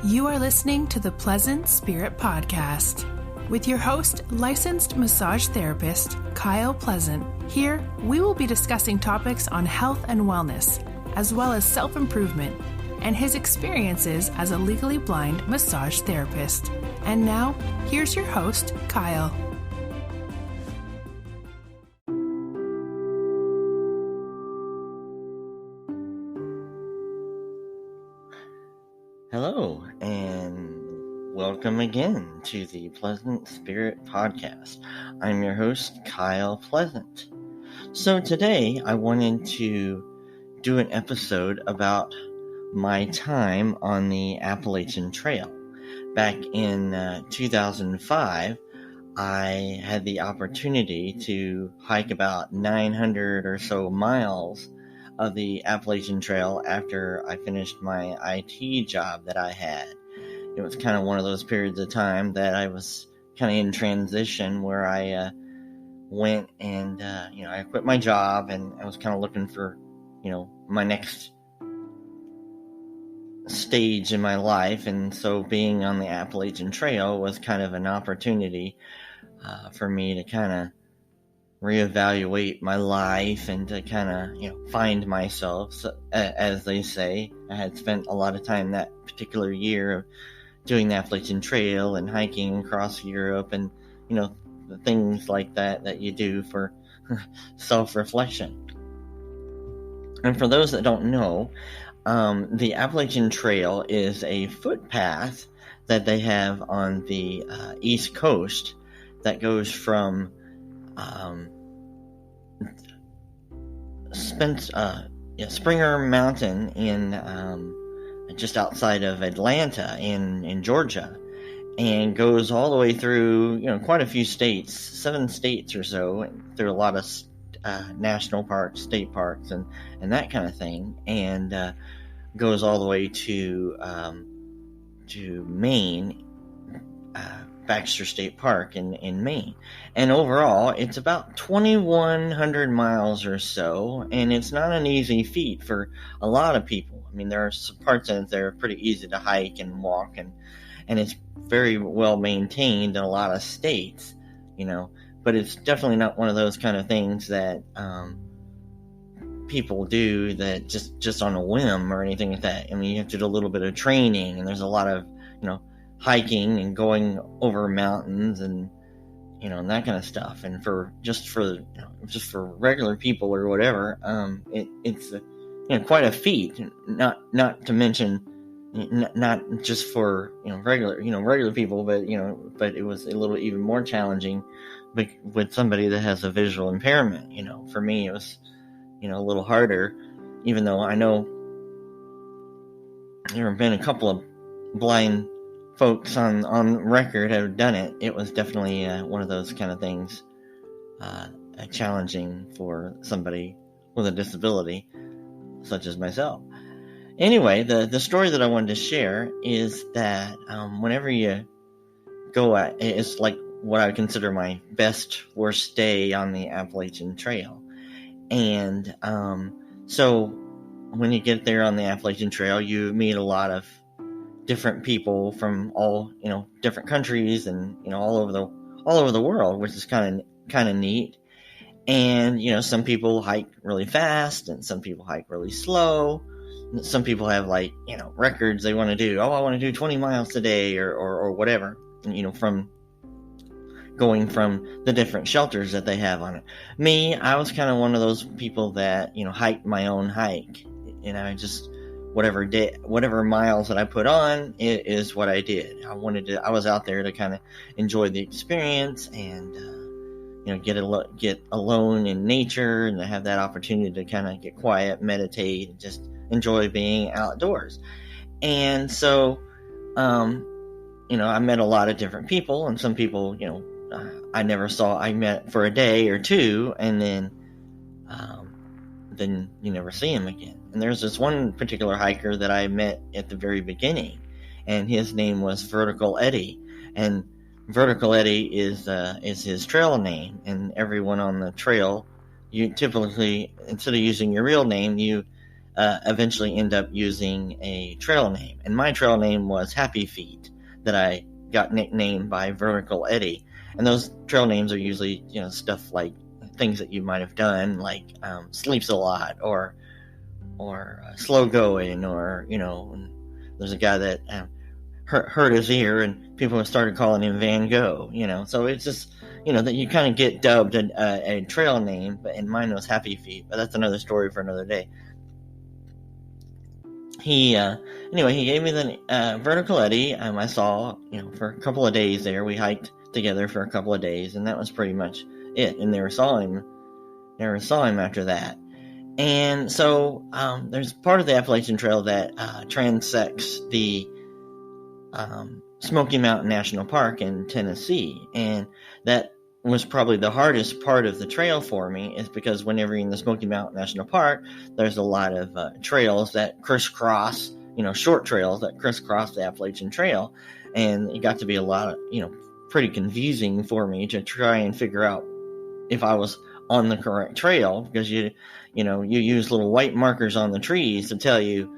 You are listening to the Pleasant Spirit Podcast with your host, licensed massage therapist, Kyle Pleasant. Here, we will be discussing topics on health and wellness, as well as self-improvement, and his experiences as a legally blind massage therapist. And now, here's your host, Kyle. Hello, and welcome again to the Pleasant Spirit Podcast. I'm your host, Kyle Pleasant. So today, I wanted to do an episode about my time on the Appalachian Trail. Back in 2005, I had the opportunity to hike about 900 or so miles of the Appalachian Trail after I finished my IT job that I had. It was kind of one of those periods of time that I was kind of in transition where I went and, I quit my job and I was kind of looking for, my next stage in my life. And so being on the Appalachian Trail was kind of an opportunity for me to kind of reevaluate my life and to kind of, find myself. So, as they say, I had spent a lot of time that particular year of doing the Appalachian Trail and hiking across Europe and, the things like that you do for self-reflection. And for those that don't know, the Appalachian Trail is a footpath that they have on the East Coast that goes from Springer Mountain in just outside of Atlanta in Georgia, and goes all the way through quite a few states, 7 states or so, through a lot of national parks, state parks, and that kind of thing, and goes all the way to Maine. Baxter State Park in Maine. And overall, it's about 2,100 miles or so, and it's not an easy feat for a lot of people. I mean, there are some parts of it that are pretty easy to hike and walk, and it's very well maintained in a lot of states, but it's definitely not one of those kind of things that people do that just on a whim or anything like that. I mean, you have to do a little bit of training, and there's a lot of, hiking and going over mountains and and that kind of stuff. And for regular people or whatever, it's quite a feat. Not to mention not just for regular people, but it was a little even more challenging with somebody that has a visual impairment. For me it was a little harder, even though I know there have been a couple of blind folks on record have done it. It was definitely one of those kind of things, challenging for somebody with a disability such as myself. Anyway, the story that I wanted to share is that whenever you go it's like what I would consider my best worst day on the Appalachian Trail. And so when you get there on the Appalachian Trail, you meet a lot of different people from all different countries and all over the world, which is kind of neat. And some people hike really fast, and some people hike really slow. Some people have records they want to do. I want to do 20 miles today or whatever. From going from the different shelters that they have on it. Me, I was kind of one of those people that hiked my own hike. I just whatever miles that I put on is what I did. I was out there to kind of enjoy the experience and get alone in nature and to have that opportunity to kind of get quiet, meditate, and just enjoy being outdoors. And so I met a lot of different people, and some people I met for a day or two, and then you never see them again. And there's this one particular hiker that I met at the very beginning, and his name was Vertical Eddie. And Vertical Eddie is his trail name. And everyone on the trail, you typically, instead of using your real name, you eventually end up using a trail name. And my trail name was Happy Feet, that I got nicknamed by Vertical Eddie. And those trail names are usually, stuff like things that you might have done, like sleeps a lot, or slow going, or, there's a guy that hurt his ear and people started calling him Van Gogh, so it's just, that you kind of get dubbed a trail name, and mine was Happy Feet, but that's another story for another day. He gave me the Vertical Eddie. I saw, for a couple of days there. We hiked together for a couple of days, and that was pretty much it. And never saw him after that. And so there's part of the Appalachian Trail that transects the Smoky Mountain National Park in Tennessee, and that was probably the hardest part of the trail for me, is because whenever you're in the Smoky Mountain National Park, there's a lot of trails that crisscross, short trails that crisscross the Appalachian Trail, and it got to be a lot of, pretty confusing for me to try and figure out if I was on the correct trail, because you use little white markers on the trees to tell you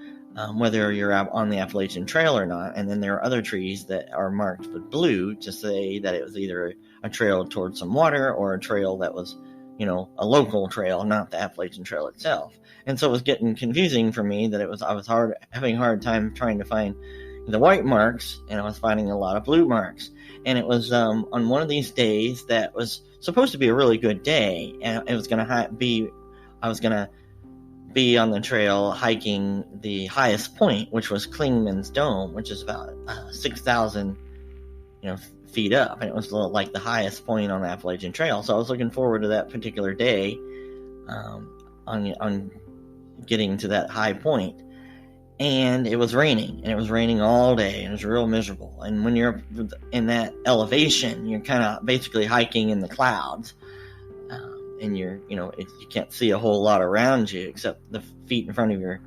whether you're out on the Appalachian Trail or not, and then there are other trees that are marked with blue to say that it was either a trail towards some water or a trail that was, a local trail, not the Appalachian Trail itself. And so it was getting confusing for me that I was having a hard time trying to find the white marks, and I was finding a lot of blue marks. And it was on one of these days that was supposed to be a really good day, and it was going to I was going to be on the trail hiking the highest point, which was Clingman's Dome, which is about 6,000 feet up, and it was like the highest point on the Appalachian Trail. So I was looking forward to that particular day, on getting to that high point. And it was raining, and it was raining all day, and it was real miserable. And when you're in that elevation, you're kind of basically hiking in the clouds, and you can't see a whole lot around you except the feet in front of your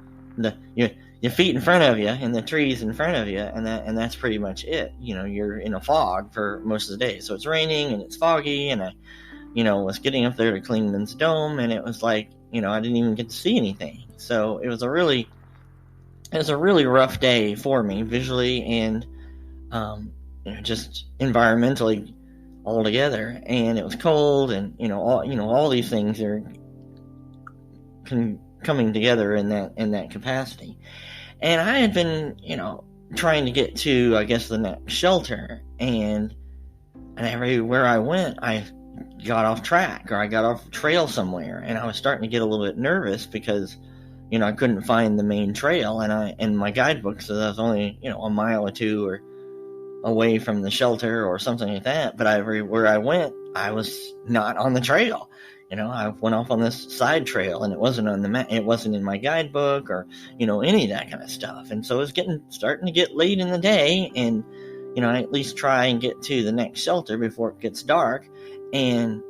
feet in front of you and the trees in front of you, and that's pretty much it. You're in a fog for most of the day. So it's raining and it's foggy, and I was getting up there to Clingman's Dome, and it was like, I didn't even get to see anything. So it was a really rough day for me, visually and just environmentally altogether. And it was cold, and all these things are coming together in that capacity. And I had been trying to get to, I guess, the next shelter, and everywhere I went, I got off track, or I got off trail somewhere, and I was starting to get a little bit nervous because I couldn't find the main trail, and my guidebook said I was only, a mile or two or away from the shelter or something like that. But everywhere I went, I was not on the trail. I went off on this side trail, and it wasn't on the it wasn't in my guidebook, or any of that kind of stuff. And so it was starting to get late in the day, and I at least try and get to the next shelter before it gets dark. And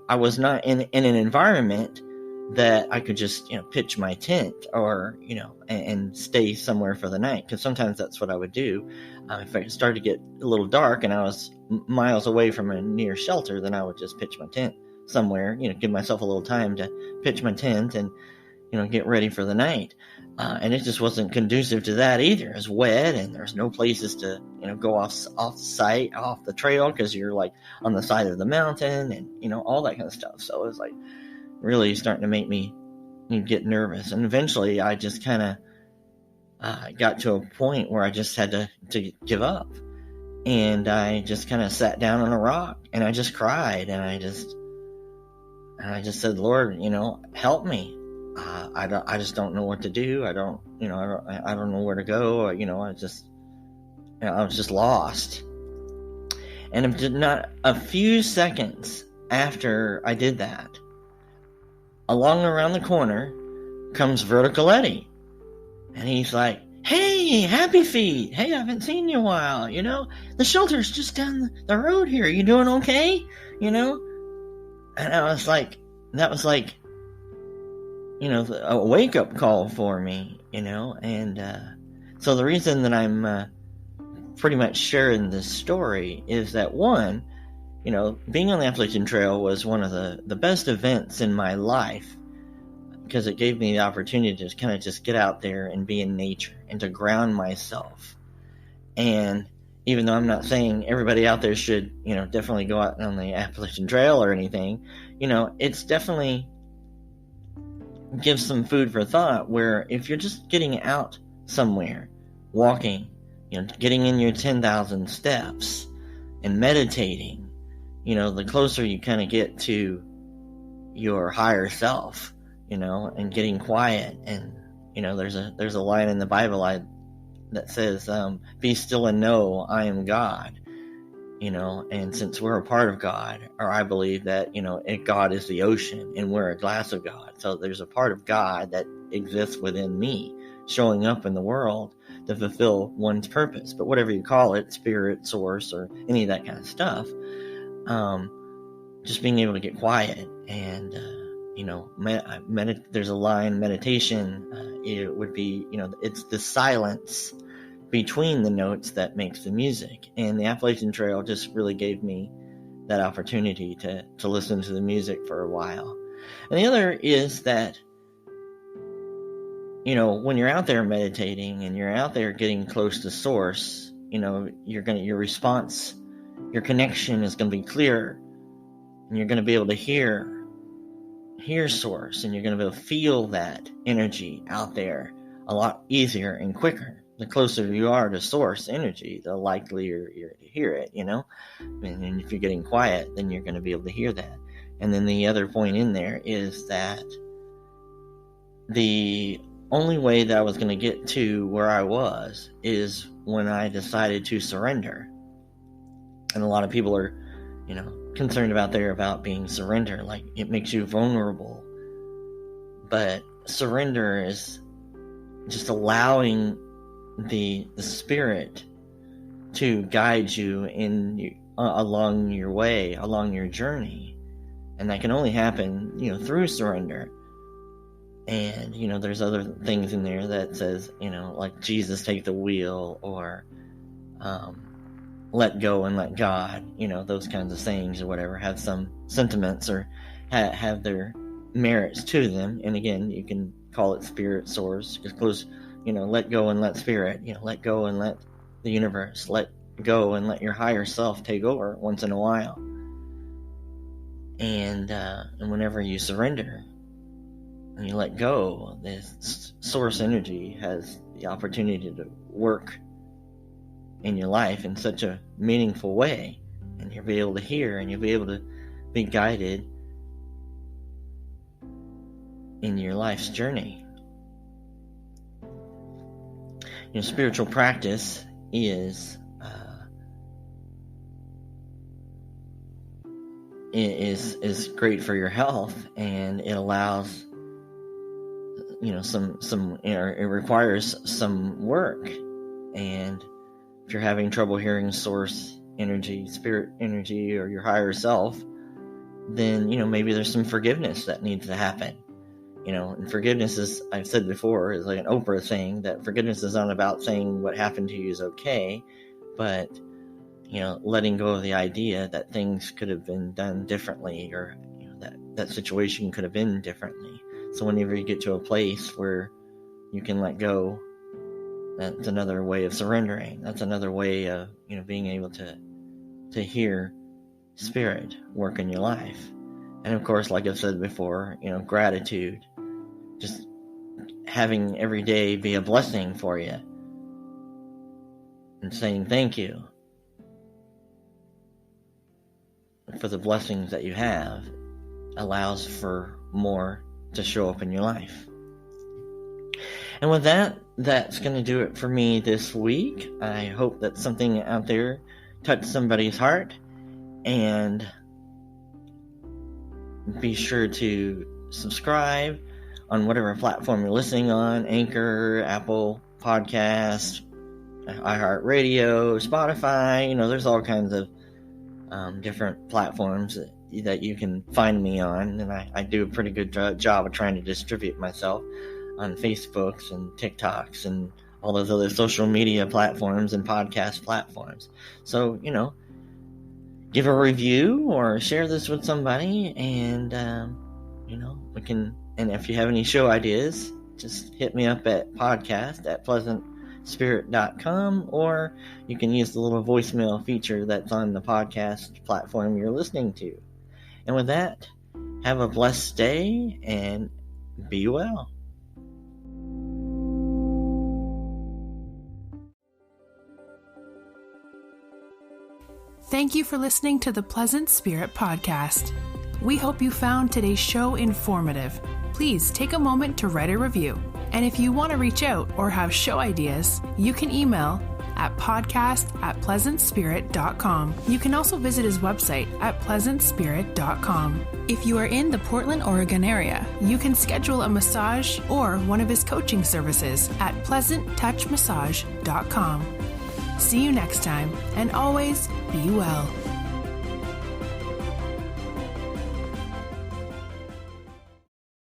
I was not in an environment that I could just, pitch my tent, or, and stay somewhere for the night. Because sometimes that's what I would do. If it started to get a little dark and I was miles away from a near shelter, then I would just pitch my tent somewhere, give myself a little time to pitch my tent and, get ready for the night. And it just wasn't conducive to that either. It was wet, and there's no places to, go off the trail, because you're like on the side of the mountain, and, all that kind of stuff. So it was like really starting to make me get nervous. And eventually I just kind of got to a point where I just had to give up. And I just kind of sat down on a rock, and I just cried, and I just said, Lord, help me. I just don't know what to do. I don't know where to go. I was just lost. And not a few seconds after I did that, along around the corner comes Vertical Eddie. And he's like, hey, Happy Feet. Hey, I haven't seen you in a while. The shelter's just down the road here. You doing okay? And I was like, that was like, a wake-up call for me, and so the reason that I'm pretty much sharing this story is that, one, being on the Appalachian Trail was one of the best events in my life, because it gave me the opportunity to kind of just get out there and be in nature and to ground myself. And even though I'm not saying everybody out there should, definitely go out on the Appalachian Trail or anything, it's definitely gives some food for thought, where if you're just getting out somewhere, walking, getting in your 10,000 steps and meditating, the closer you kind of get to your higher self, and getting quiet. And, there's a line in the Bible that says, be still and know I am God, and since we're a part of God, or I believe that, God is the ocean and we're a glass of God. So there's a part of God that exists within me, showing up in the world to fulfill one's purpose. But whatever you call it, spirit, source, or any of that kind of stuff, just being able to get quiet and, there's a line, meditation, it would be, it's the silence between the notes that makes the music. And the Appalachian Trail just really gave me that opportunity to listen to the music for a while. And the other is that, when you're out there meditating and you're out there getting close to source, your response, your connection is going to be clearer, and you're going to be able to hear source, and you're going to be able to feel that energy out there a lot easier and quicker. The closer you are to source energy, the likelier you're to hear it, and if you're getting quiet, then you're going to be able to hear that. And then the other point in there is that the only way that I was going to get to where I was is when I decided to surrender. And a lot of people are, concerned about being surrender, like it makes you vulnerable. But surrender is just allowing the spirit to guide you along your way, along your journey. And that can only happen, through surrender. And, there's other things in there that says, like Jesus take the wheel, or let go and let God, those kinds of sayings or whatever have some sentiments or have their merits to them. And again, you can call it spirit, source, just close, let go and let spirit, let go and let the universe, let go and let your higher self take over once in a while. And whenever you surrender and you let go, this source energy has the opportunity to work in your life in such a meaningful way, and you'll be able to hear, and you'll be able to be guided in your life's journey. Spiritual practice is great for your health, and it allows it requires some work. And if you're having trouble hearing source energy, spirit energy, or your higher self, then maybe there's some forgiveness that needs to happen. And forgiveness is, I've said before, is like an Oprah thing, that forgiveness is not about saying what happened to you is okay, but letting go of the idea that things could have been done differently, or that situation could have been differently. So whenever you get to a place where you can let go, that's another way of surrendering. That's another way of being able to hear spirit work in your life. And of course, like I've said before, gratitude, just having every day be a blessing for you, and saying thank you for the blessings that you have allows for more to show up in your life. And with that, that's going to do it for me this week. I hope that something out there touched somebody's heart, and be sure to subscribe on whatever platform you're listening on: Anchor, Apple Podcast, iHeartRadio, Spotify. There's all kinds of different platforms that you can find me on, and I do a pretty good job of trying to distribute myself on Facebooks and TikToks and all those other social media platforms and podcast platforms. So, give a review or share this with somebody, and, we can And if you have any show ideas, just hit me up at podcast@pleasantspirit.com, or you can use the little voicemail feature that's on the podcast platform you're listening to. And with that, have a blessed day and be well. Thank you for listening to the Pleasant Spirit Podcast. We hope you found today's show informative. Please take a moment to write a review. And if you want to reach out or have show ideas, you can email at podcast@pleasantspirit.com. You can also visit his website at pleasantspirit.com. If you are in the Portland, Oregon area, you can schedule a massage or one of his coaching services at pleasanttouchmassage.com. See you next time, and always be well.